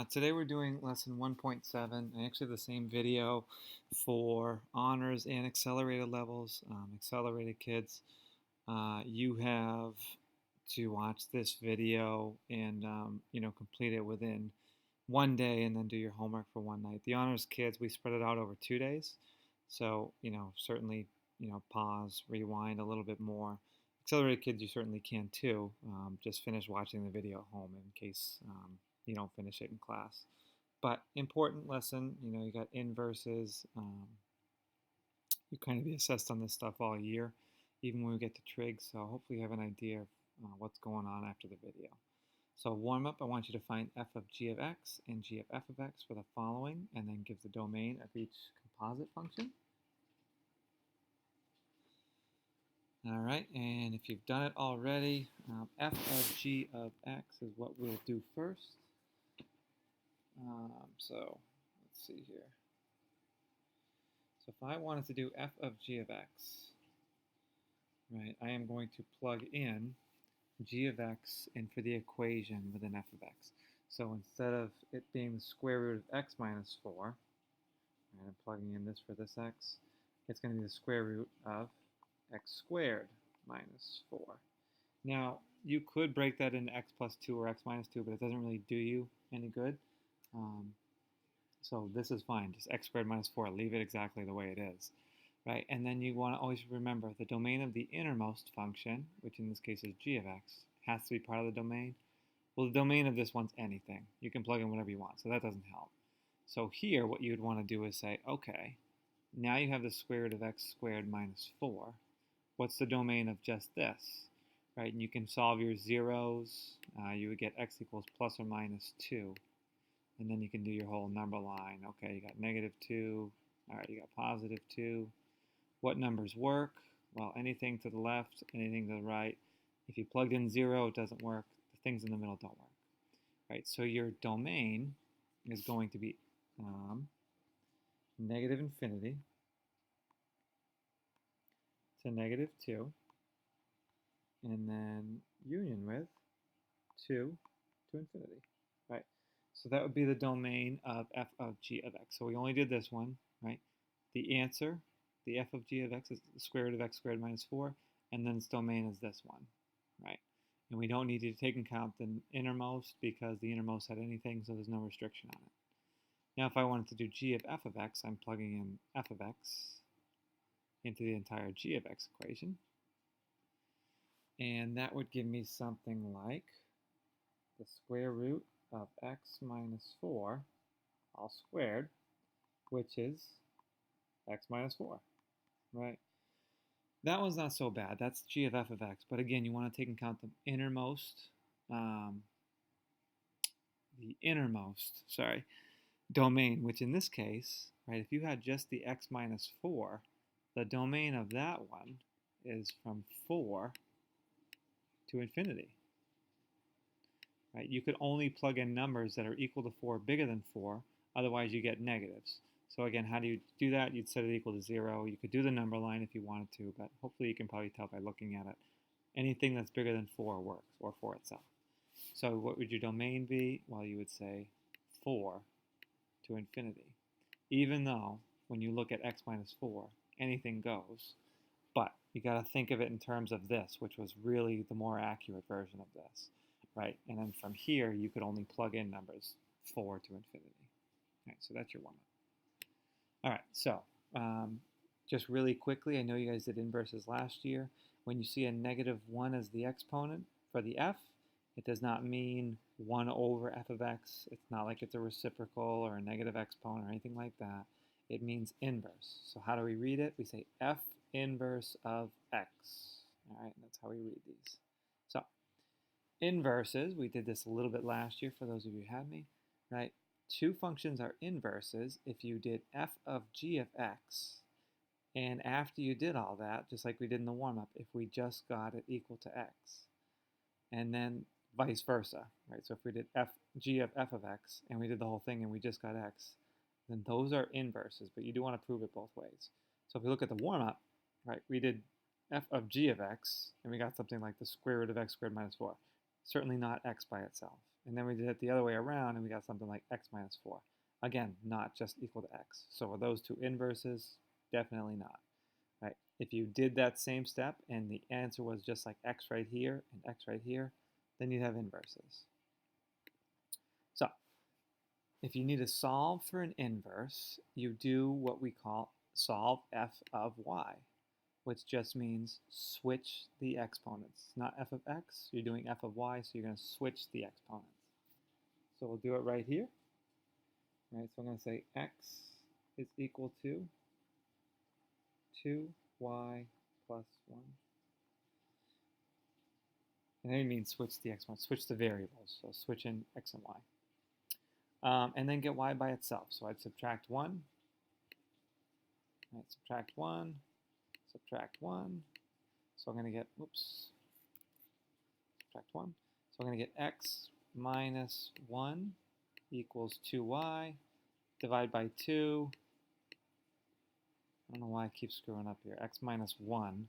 Today we're doing lesson 1.7. I actually have the same video for honors and accelerated levels. Accelerated kids, you have to watch this video and complete it within one day and then do your homework for one night. The honors kids, we spread it out over 2 days. So, certainly, pause, rewind a little bit more. Accelerated kids, you certainly can too. Just finish watching the video at home in case you don't finish it in class. But important lesson, you got inverses. You kind of be assessed on this stuff all year, even when we get to trig. So hopefully you have an idea of what's going on after the video. So warm up, I want you to find f of g of x and g of f of x for the following, and then give the domain of each composite function. All right, and if you've done it already, f of g of x is what we'll do first. So let's see here. So if I wanted to do f of g of x, right, I am going to plug in g of x in for the equation within f of x. So instead of it being the square root of x minus 4, right, I'm plugging in this for this x, it's going to be the square root of x squared minus 4. Now, you could break that into x plus 2 or x minus 2, but it doesn't really do you any good. So this is fine, just x squared minus 4, leave it exactly the way it is, right? And then you want to always remember the domain of the innermost function, which in this case is g of x, has to be part of the domain. Well, the domain of this one's anything. You can plug in whatever you want, so that doesn't help. So here, what you would want to do is say, okay, now you have the square root of x squared minus 4. What's the domain of just this? Right, and you can solve your zeros. You would get x equals plus or minus 2. And then you can do your whole number line. Okay, you got negative 2. All right, you got positive 2. What numbers work? Well, anything to the left, anything to the right. If you plugged in 0, it doesn't work. The things in the middle don't work. Right, so your domain is going to be negative infinity to negative 2, and then union with 2 to infinity. Right, so that would be the domain of f of g of x. So we only did this one, right? The answer, the f of g of x is the square root of x squared minus 4, and then its domain is this one, right? And we don't need to take into account the innermost because the innermost had anything, so there's no restriction on it. Now if I wanted to do g of f of x, I'm plugging in f of x into the entire g of x equation. And that would give me something like the square root of x minus 4 all squared, which is x minus 4, right? That one's not so bad. That's g of f of x. But again, you want to take into account the innermost, domain, which in this case, right, if you had just the x minus 4, the domain of that one is from 4 to infinity. Right? You could only plug in numbers that are equal to 4, bigger than 4, otherwise you get negatives. So again, how do you do that? You'd set it equal to 0. You could do the number line if you wanted to, but hopefully you can probably tell by looking at it. Anything that's bigger than 4 works, or 4 itself. So what would your domain be? Well, you would say 4 to infinity. Even though, when you look at x minus 4, anything goes. But you got to think of it in terms of this, which was really the more accurate version of this, right? And then from here, you could only plug in numbers 4 to infinity. All right, so that's your warm-up. All right, so just really quickly, I know you guys did inverses last year. When you see a negative 1 as the exponent for the f, it does not mean 1 over f of x. It's not like it's a reciprocal or a negative exponent or anything like that. It means inverse. So how do we read it? We say f inverse of x. All right, that's how we read these. So inverses, we did this a little bit last year for those of you who had me, right? Two functions are inverses if you did f of g of x, and after you did all that, just like we did in the warm-up, if we just got it equal to x, and then vice versa, right? So if we did g of f of x, and we did the whole thing and we just got x, then those are inverses, but you do want to prove it both ways. So if we look at the warm-up, right, we did f of g of x, and we got something like the square root of x squared minus 4. Certainly not x by itself, And then we did it the other way around, and we got something like x minus 4. Again, not just equal to x. So are those two inverses? Definitely not. Right? If you did that same step and the answer was just like x right here and x right here, then you'd have inverses. So if you need to solve for an inverse, you do what we call solve f of y, which just means switch the exponents. Not f of x, you're doing f of y, so you're going to switch the exponents. So we'll do it right here. All right, so I'm going to say x is equal to 2y plus 1. And I didn't mean switch the exponents, switch the variables. So switch in x and y. And then get y by itself. So I'd subtract 1. Right, subtract 1, subtract 1. So I'm going to get, subtract 1. So I'm going to get x minus 1 equals 2y. Divide by 2. I don't know why I keep screwing up here. X minus 1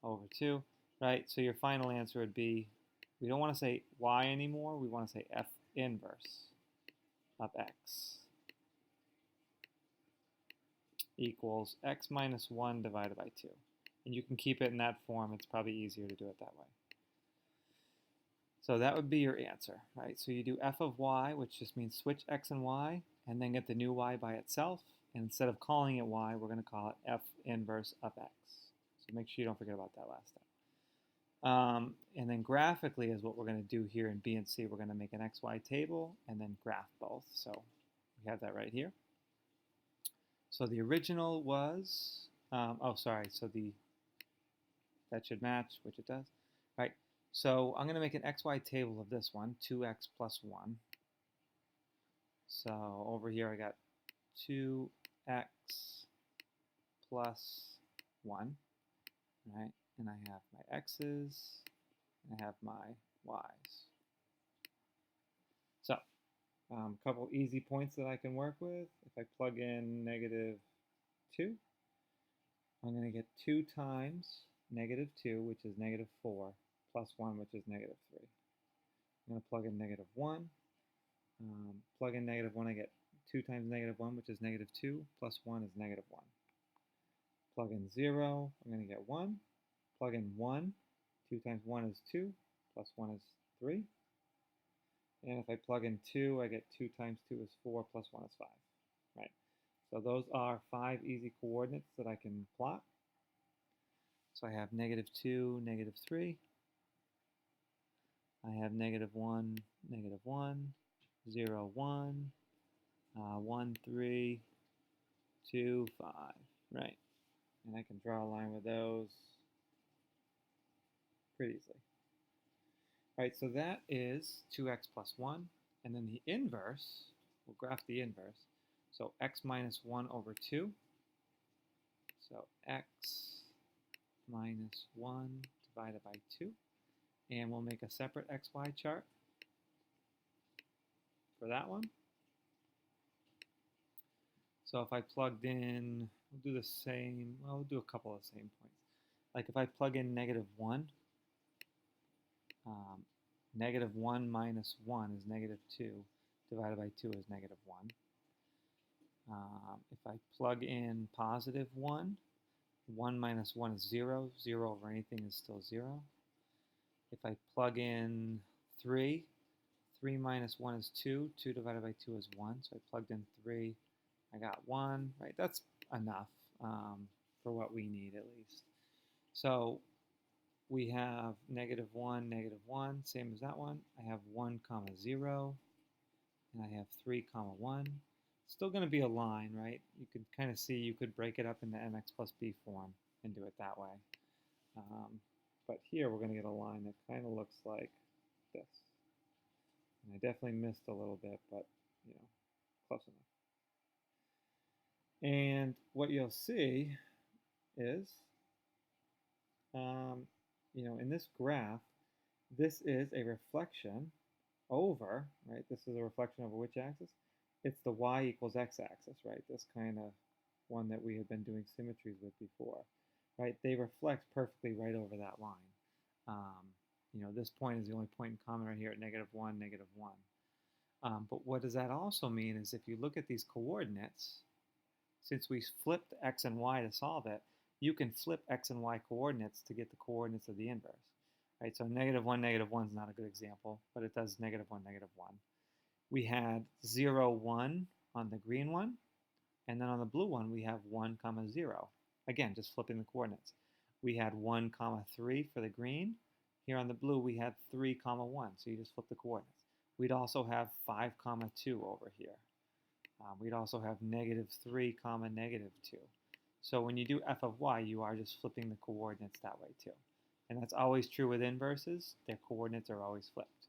over 2. Right, so your final answer would be, we don't want to say y anymore. We want to say f inverse of x equals x minus 1 divided by 2. And you can keep it in that form. It's probably easier to do it that way. So that would be your answer, right? So you do f of y, which just means switch x and y, and then get the new y by itself. And instead of calling it y, we're going to call it f inverse of x. So make sure you don't forget about that last step. And then graphically is what we're going to do here in B and C. We're going to make an XY table and then graph both. So we have that right here. So the original was, that should match, which it does. Right, so I'm going to make an XY table of this one, 2x plus 1. So over here I got 2x plus 1, right? And I have my x's, and I have my y's. So, a couple easy points that I can work with. If I plug in negative 2, I'm going to get 2 times negative 2, which is negative 4, plus 1, which is negative 3. I'm going to plug in negative 1. Plug in negative 1, I get 2 times negative 1, which is negative 2, plus 1 is negative 1. Plug in 0, I'm going to get 1. Plug in 1, 2 times 1 is 2, plus 1 is 3. And if I plug in 2, I get 2 times 2 is 4, plus 1 is 5. Right. So those are 5 easy coordinates that I can plot. So I have negative 2, negative 3. I have negative 1, negative 1, 0, 1, 1, 3, 2, 5. Right. And I can draw a line with those pretty easily. All right, so that is 2x plus 1. And then the inverse, we'll graph the inverse. So x minus 1 over 2. So x minus 1 divided by 2. And we'll make a separate xy chart for that one. So if I plugged in, we'll do the same, well, we'll do a couple of same points. Like if I plug in negative 1, negative 1 minus 1 is negative 2, divided by 2 is negative 1. If I plug in positive 1, 1 minus 1 is 0. 0 over anything is still 0. If I plug in 3, 3 minus 1 is 2. 2 divided by 2 is 1. So I plugged in 3. I got 1. Right? That's enough for what we need at least. So we have negative 1, same as that one. I have 1 comma 0. And I have 3 comma 1. Still going to be a line, right? You could kind of see you could break it up into mx plus b form and do it that way. But here we're going to get a line that kind of looks like this. And I definitely missed a little bit, but, you know, close enough. And what you'll see is, you know, in this graph, this is a reflection over, right? This is a reflection over which axis? It's the y equals x-axis, right? This kind of one that we have been doing symmetries with before, right? They reflect perfectly right over that line. This point is the only point in common right here at -1, -1. But what does that also mean is if you look at these coordinates, since we flipped x and y to solve it, you can flip x and y coordinates to get the coordinates of the inverse. Right? So -1, -1 is not a good example, but it does -1, -1. We had 0, 1 on the green one, and then on the blue one we have 1, 0. Again, just flipping the coordinates. We had 1, 3 for the green. Here on the blue we had 3, 1, so you just flip the coordinates. We'd also have 5, 2 over here. We'd also have -3, -2. So when you do f of y, you are just flipping the coordinates that way too. And that's always true with inverses. Their coordinates are always flipped.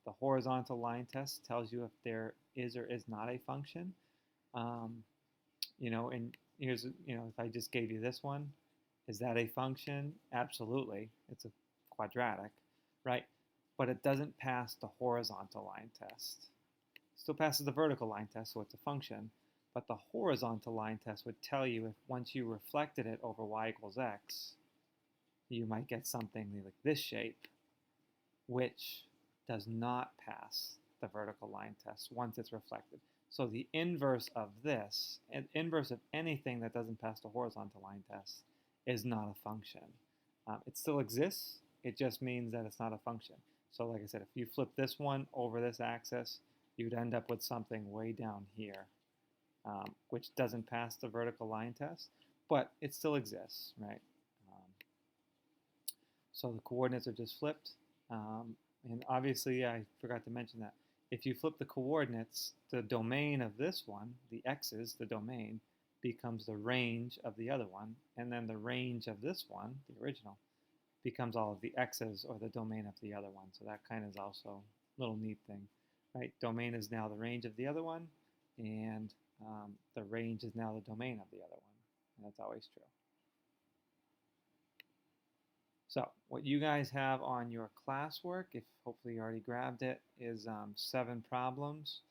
The horizontal line test tells you if there is or is not a function. And here's, if I just gave you this one, is that a function? Absolutely. It's a quadratic, right? But it doesn't pass the horizontal line test. Still passes the vertical line test, so it's a function. But the horizontal line test would tell you if once you reflected it over y equals x, you might get something like this shape, which does not pass the vertical line test once it's reflected. So the inverse of this, and inverse of anything that doesn't pass the horizontal line test, is not a function. It still exists, it just means that it's not a function. So like I said, if you flip this one over this axis, you'd end up with something way down here, which doesn't pass the vertical line test, but it still exists, right? So the coordinates are just flipped. And obviously, I forgot to mention that if you flip the coordinates, the domain of this one, the x's, the domain, becomes the range of the other one, and then the range of this one, the original, becomes all of the x's or the domain of the other one. So that kind of is also a little neat thing, right? Domain is now the range of the other one, and the range is now the domain of the other one, and that's always true. So what you guys have on your classwork, if hopefully you already grabbed it, is 7 problems.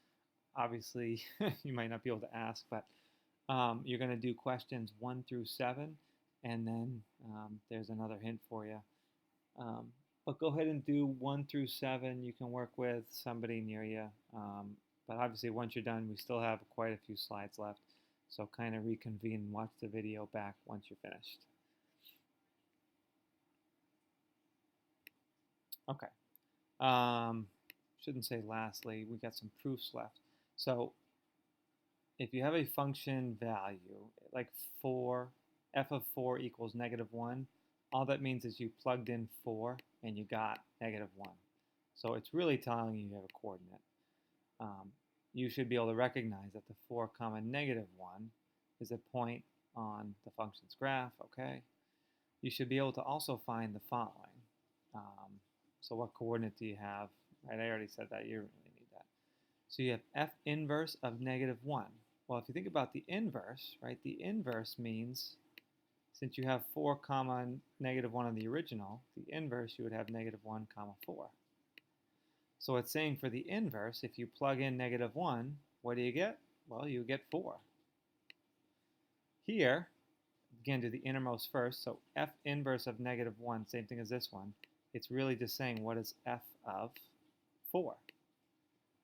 Obviously, you might not be able to ask, but you're going to do questions 1 through 7, and then there's another hint for you. But go ahead and do 1 through 7. You can work with somebody near you. But obviously, once you're done, we still have quite a few slides left. So kind of reconvene and watch the video back once you're finished. Okay. Shouldn't say lastly, we got some proofs left. So if you have a function value, like 4, f of 4 equals -1, all that means is you plugged in 4 and you got -1. So it's really telling you have a coordinate. You should be able to recognize that the 4, -1 is a point on the function's graph, okay? You should be able to also find the following. So what coordinate do you have? Right, I already said that, you don't really need that. So you have f inverse of -1. Well, if you think about the inverse, right, the inverse means, since you have 4, -1 on the original, the inverse you would have -1, 4. So it's saying for the inverse, if you plug in -1, what do you get? Well, you get 4. Here, again, do the innermost first, so f inverse of -1, same thing as this one. It's really just saying what is f of 4,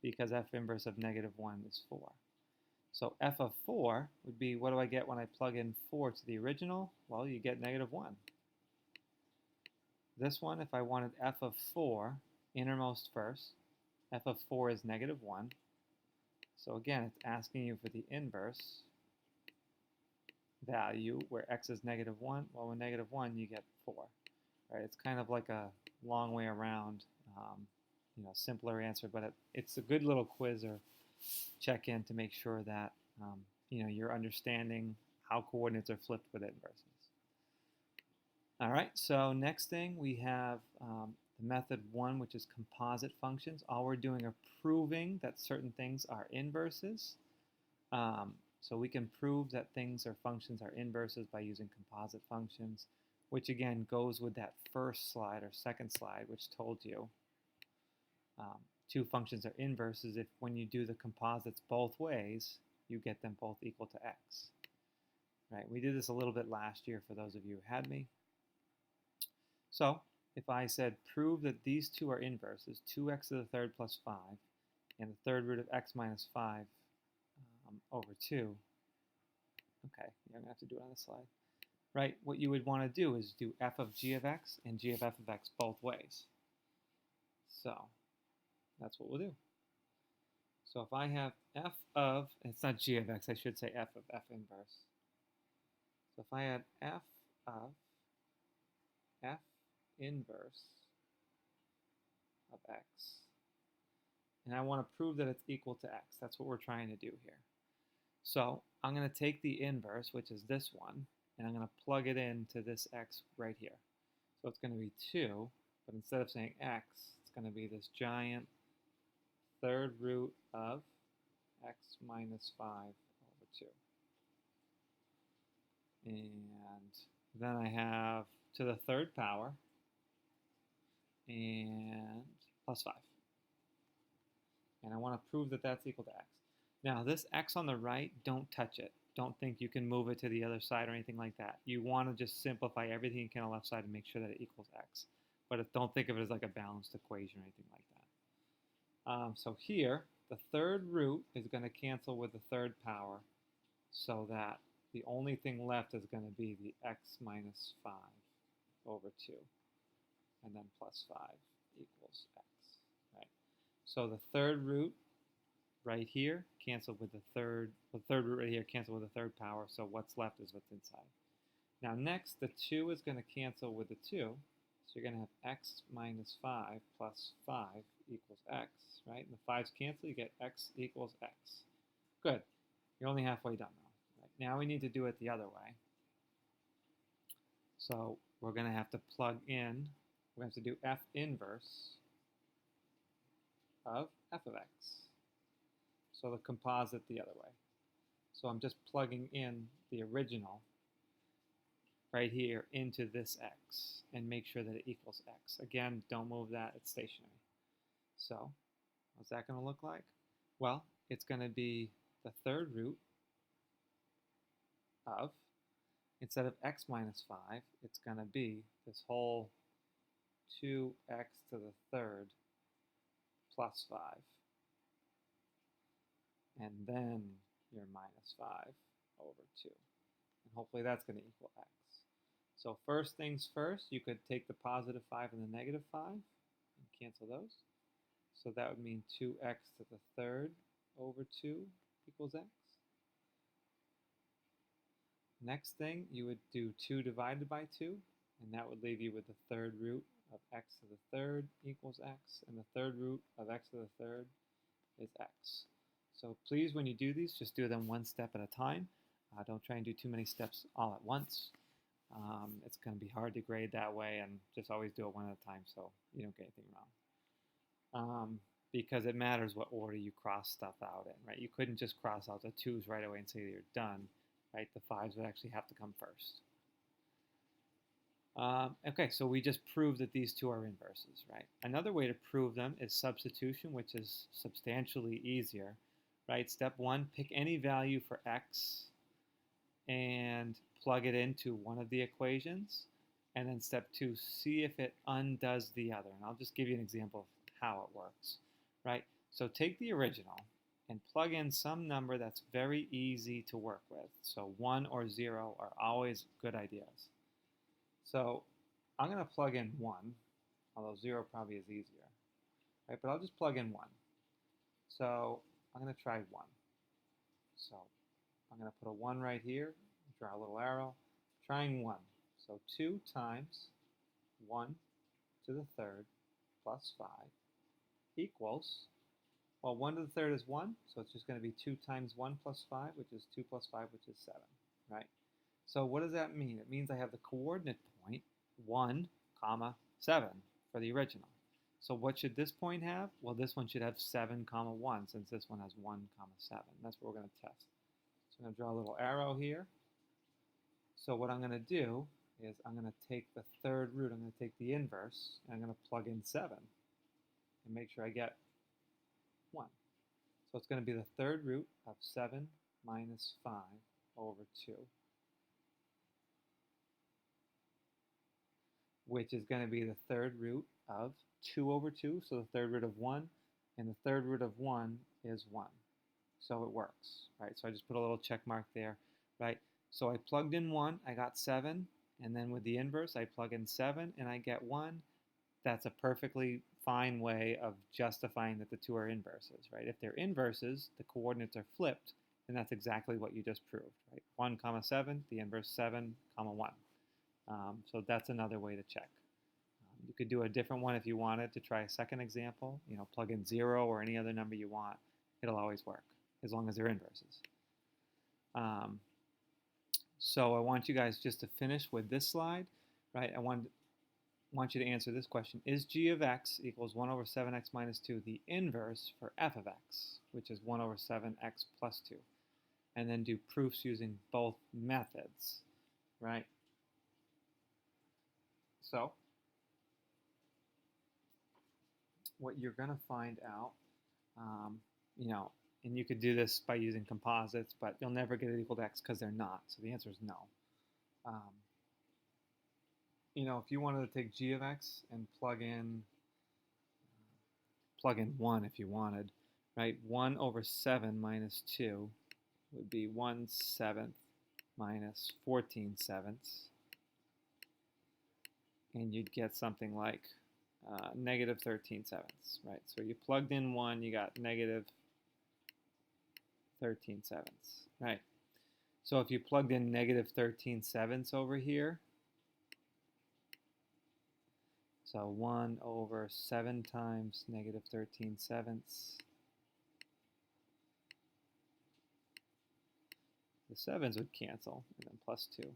because f inverse of -1 is 4. So f of 4 would be, what do I get when I plug in 4 to the original? Well, you get -1. This one, if I wanted f of 4, innermost first, f of 4 is -1. So again, it's asking you for the inverse value where x is -1. Well, with -1, you get 4. Right? It's kind of like a long way around, simpler answer, but it's a good little quiz or check-in to make sure that you're understanding how coordinates are flipped with inverses. All right, so next thing we have the method 1, which is composite functions. All we're doing are proving that certain things are inverses. So we can prove that things or functions are inverses by using composite functions, which again goes with that first slide or second slide, which told you two functions are inverses if when you do the composites both ways, you get them both equal to x. Right? We did this a little bit last year for those of you who had me. So if I said prove that these two are inverses, 2x to the third plus 5, and the third root of x minus 5 over 2, okay, you're going to have to do it on the slide, right? What you would want to do is do f of g of x and g of f of x both ways. So that's what we'll do. So if I have f of, it's not g of x, I should say f of f inverse. So if I had f of f inverse of x, and I want to prove that it's equal to x, that's what we're trying to do here. So I'm going to take the inverse, which is this one, and I'm going to plug it into this x right here. So it's going to be 2, but instead of saying x, it's going to be this giant third root of x minus 5 over 2. And then I have to the third power and plus 5. And I want to prove that that's equal to x. Now this x on the right, don't touch it. Don't think you can move it to the other side or anything like that. You want to just simplify everything you can on the left side and make sure that it equals x. But don't think of it as like a balanced equation or anything like that. So here, the third root is going to cancel with the third power, so that the only thing left is going to be the x minus 5 over 2, and then plus 5 equals x, right? So the third root right here canceled with the third root right here canceled with the third power, so what's left is what's inside. Now next, the 2 is going to cancel with the 2, so you're going to have x minus 5 plus 5 equals x, right? And the 5's cancel, you get x equals x. Good. You're only halfway done now. Right? Now we need to do it the other way. So we're going to have to plug in, we're going to have to do f inverse of f of x. So the composite the other way. So I'm just plugging in the original right here into this x and make sure that it equals x. Again, don't move that, it's stationary. So what's that going to look like? Well, it's going to be the third root of, instead of x minus 5, it's going to be this whole 2x to the third plus 5. And then your minus 5 over 2. And hopefully that's going to equal x. So first things first, you could take the positive 5 and the negative 5 and cancel those. So that would mean 2x to the third over 2 equals x. Next thing, you would do 2 divided by 2, and that would leave you with the third root of x to the third equals x, and the third root of x to the third is x. So please, when you do these, just do them one step at a time. Don't try and do too many steps all at once. It's going to be hard to grade that way, and just always do it one at a time so you don't get anything wrong. Because it matters what order you cross stuff out in, right? You couldn't just cross out the 2's right away and say you're done, right? The 5's would actually have to come first. Okay, so we just proved that these two are inverses, right? Another way to prove them is substitution, which is substantially easier, right? Step 1, pick any value for x and plug it into one of the equations. And then step 2, see if it undoes the other. And I'll just give you an example of how it works, right? So take the original and plug in some number that's very easy to work with. So 1 or 0 are always good ideas. So I'm going to plug in 1, although 0 probably is easier, right? But I'll just plug in 1. So I'm going to try 1. So I'm going to put a 1 right here, draw a little arrow, trying 1. So 2 times 1 to the third plus 5 equals, well, 1 to the third is 1, so it's just going to be 2 times 1 plus 5, which is 2 plus 5, which is 7, right? So what does that mean? It means I have the coordinate point 1, 7 for the original. So what should this point have? Well, this one should have 7, 1, since this one has 1, 7. That's what we're going to test. So I'm going to draw a little arrow here. So what I'm going to do is I'm going to take the third root, I'm going to take the inverse, and I'm going to plug in 7 and make sure I get 1. So it's going to be the third root of 7 minus 5 over 2. which is going to be the third root of 2 over 2, so the third root of 1, and the third root of 1 is 1. So it works, right? So I just put a little check mark there, right? So I plugged in 1, I got 7, and then with the inverse, I plug in 7, and I get 1. That's a perfectly fine way of justifying that the two are inverses, right? If they're inverses, the coordinates are flipped, and that's exactly what you just proved, right? 1 comma 7, the inverse 7 comma 1. So that's another way to check. You could do a different one if you wanted to try a second example. You know, plug in 0 or any other number you want. It'll always work as long as they're inverses. So I want you guys just to finish with this slide, right? I want you to answer this question. Is g of x equals 1 over 7x minus 2 the inverse for f of x, which is 1 over 7x plus 2? And then do proofs using both methods, right? So what you're going to find out, you know, and you could do this by using composites, but you'll never get it equal to x because they're not. So the answer is no. You know, if you wanted to take g of x and plug in 1 if you wanted, right? 1 over 7 minus 2 would be 1/7 minus 14/7. And you'd get something like negative 13/7, right? So you plugged in 1, you got negative 13/7, right? So if you plugged in negative 13/7 over here, so 1 over 7 times negative 13/7, the 7's would cancel, and then plus 2.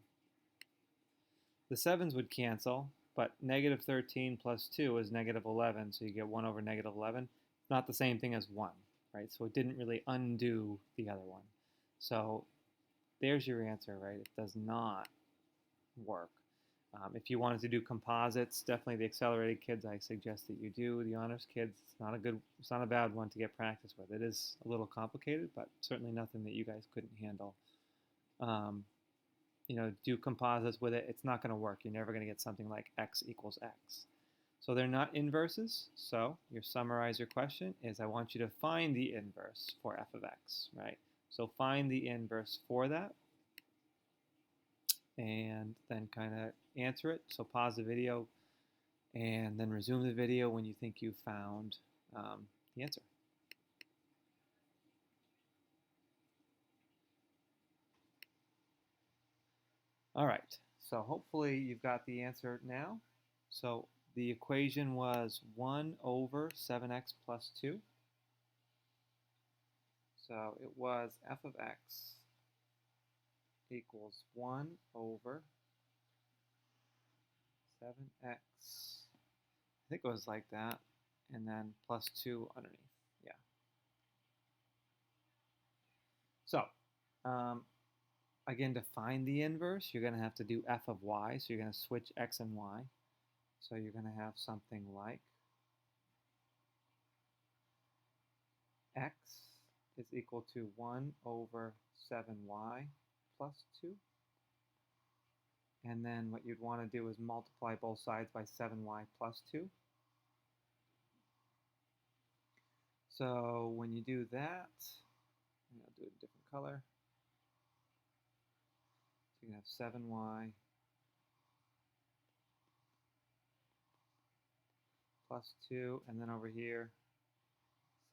The 7's would cancel, but negative 13 plus 2 is negative 11, so you get 1 over negative 11. It's not the same thing as 1, right? So it didn't really undo the other one. So there's your answer, right? It does not work. If you wanted to do composites, definitely the accelerated kids, I suggest that you do. The honors kids, it's not a bad one to get practice with. It is a little complicated, but certainly nothing that you guys couldn't handle. You know, do composites with it. It's not going to work. You're never going to get something like x equals x. So they're not inverses. So your summarize your question is I want you to find the inverse for f of x, right? So find the inverse for that, and then kind of answer it. So pause the video and then resume the video when you think you found the answer. All right, so hopefully you've got the answer now. So the equation was 1 over 7x plus 2. So it was f of x equals 1 over 7x, I think it was like that, and then plus 2 underneath, yeah. So, again, to find the inverse, you're going to have to do f of y, so you're going to switch x and y. So you're going to have something like x is equal to 1 over 7y plus 2. And then what you'd want to do is multiply both sides by 7y plus 2. So when you do that, I'll do it a different color. So you can have 7y plus 2, and then over here,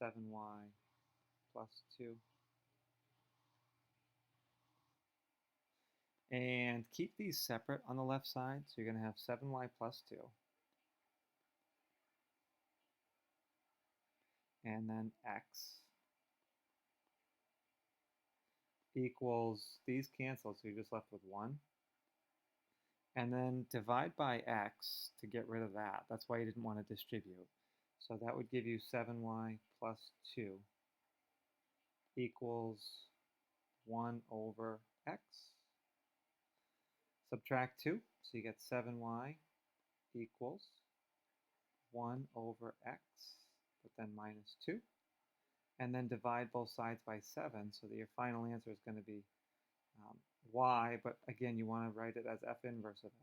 7y plus 2. And keep these separate on the left side, so you're going to have 7y plus 2. And then x equals, these cancel, so you're just left with 1. And then divide by x to get rid of that. That's why you didn't want to distribute. So that would give you 7y plus 2 equals 1 over x. Subtract 2, so you get 7y equals 1 over x, but then minus 2. And then divide both sides by 7, so that your final answer is going to be y, but again, you want to write it as f inverse of x.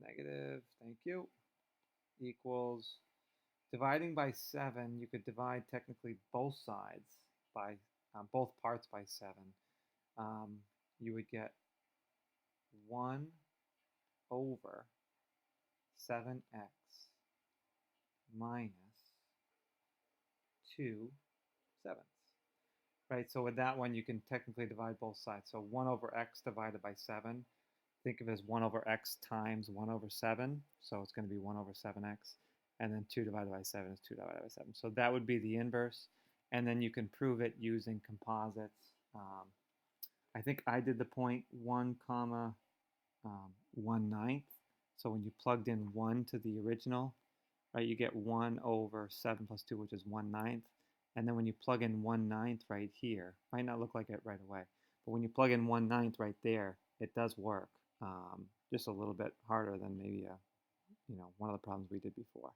negative, thank you, equals, dividing by 7, you could divide technically both sides by, both parts by 7. You would get 1 over 7x minus 2 sevenths. Right, so with that one, you can technically divide both sides. So 1 over x divided by 7, think of it as 1 over x times 1 over 7. So it's going to be 1 over 7x. And then 2 divided by 7 is 2 divided by 7. So that would be the inverse. And then you can prove it using composites. I think I did the point 1 comma 1/9. So when you plugged in 1 to the original, right, you get 1 over 7 plus 2, which is 1/9. And then when you plug in 1/9 right here, might not look like it right away, but when you plug in 1/9 right there, it does work. Just a little bit harder than maybe one of the problems we did before.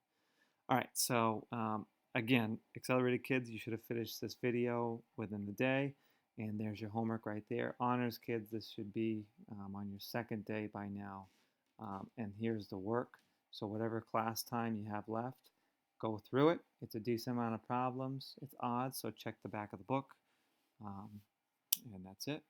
All right, so again, Accelerated Kids, you should have finished this video within the day, and there's your homework right there. Honors Kids, this should be on your second day by now, and here's the work. So whatever class time you have left, go through it. It's a decent amount of problems. It's odd, so check the back of the book, and that's it.